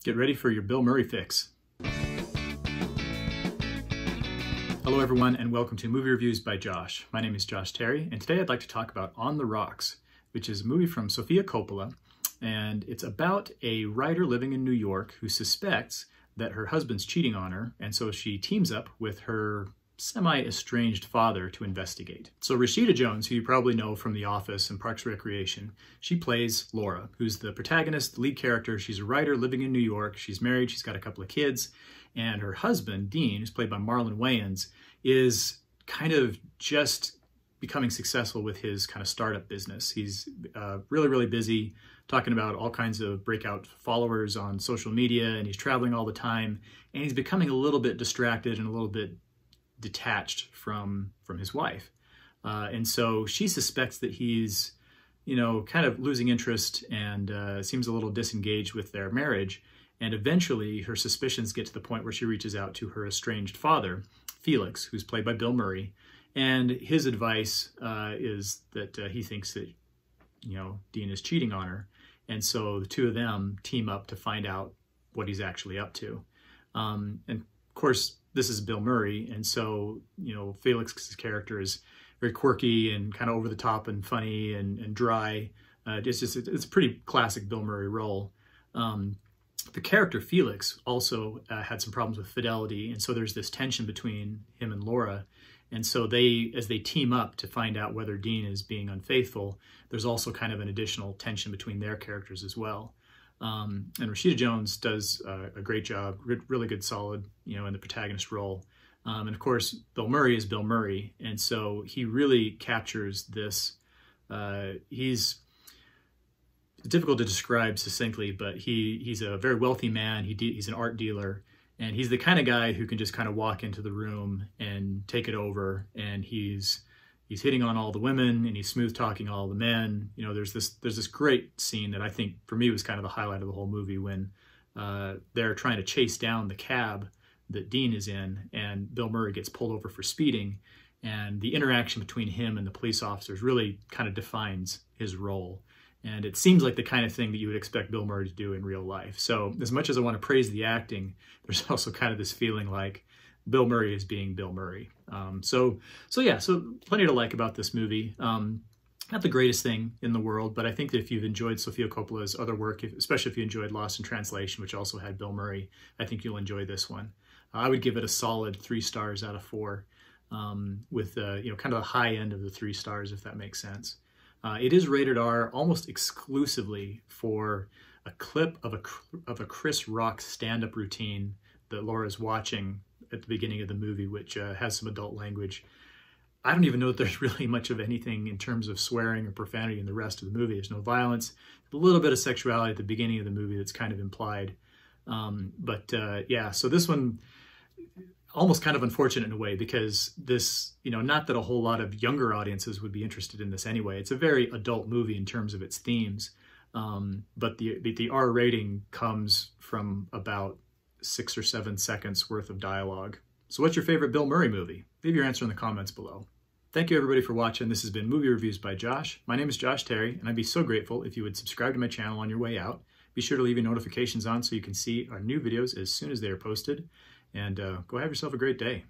Get ready for your Bill Murray fix. Hello everyone and welcome to Movie Reviews by Josh. My name is Josh Terry and today I'd like to talk about On the Rocks, which is a movie from Sofia Coppola, and it's about a writer living in New York who suspects that her husband's cheating on her, and so she teams up with her semi-estranged father to investigate. So Rashida Jones, who you probably know from The Office and Parks and Recreation, she plays Laura, who's the protagonist, the lead character. She's a writer living in New York. She's married, she's got a couple of kids, and her husband, Dean, who's played by Marlon Wayans, is kind of just becoming successful with his kind of startup business. He's really busy, talking about all kinds of breakout followers on social media, and he's traveling all the time, and he's becoming a little bit distracted and a little bit detached from his wife. And so she suspects that he's, kind of losing interest and seems a little disengaged with their marriage. And eventually her suspicions get to the point where she reaches out to her estranged father, Felix, who's played by Bill Murray. And his advice is that he thinks that, Dean is cheating on her. And so the two of them team up to find out what he's actually up to. And of course, this is Bill Murray, and so, Felix's character is very quirky and kind of over the top and funny and dry. It's a pretty classic Bill Murray role. The character Felix also had some problems with fidelity, and so there's this tension between him and Laura. And so as they team up to find out whether Dean is being unfaithful, there's also kind of an additional tension between their characters as well. And Rashida Jones does a great job, really good, solid, in the protagonist role. And of course, Bill Murray is Bill Murray. And so he really captures this. He's difficult to describe succinctly, but he's a very wealthy man. He's an art dealer, and he's the kind of guy who can just kind of walk into the room and take it over. And he's hitting on all the women, and he's smooth talking all the men. There's this great scene that I think for me was kind of the highlight of the whole movie when they're trying to chase down the cab that Dean is in, and Bill Murray gets pulled over for speeding, and the interaction between him and the police officers really kind of defines his role. And it seems like the kind of thing that you would expect Bill Murray to do in real life. So as much as I want to praise the acting, there's also kind of this feeling like Bill Murray is being Bill Murray. So plenty to like about this movie. Not the greatest thing in the world, but I think that if you've enjoyed Sofia Coppola's other work, especially if you enjoyed Lost in Translation, which also had Bill Murray, I think you'll enjoy this one. I would give it a solid 3 stars out of 4, with kind of the high end of the 3 stars, if that makes sense. It is rated R almost exclusively for a clip of a Chris Rock stand-up routine that Laura's watching at the beginning of the movie, which has some adult language. I don't even know that there's really much of anything in terms of swearing or profanity in the rest of the movie. There's no violence, a little bit of sexuality at the beginning of the movie that's kind of implied. So this one, almost kind of unfortunate in a way, because this, not that a whole lot of younger audiences would be interested in this anyway. It's a very adult movie in terms of its themes, but the R rating comes from about 6 or 7 seconds worth of dialogue. So what's your favorite Bill Murray movie? Leave your answer in the comments below. Thank you everybody for watching. This has been Movie Reviews by Josh. My name is Josh Terry, and I'd be so grateful if you would subscribe to my channel on your way out. Be sure to leave your notifications on so you can see our new videos as soon as they are posted. And go have yourself a great day.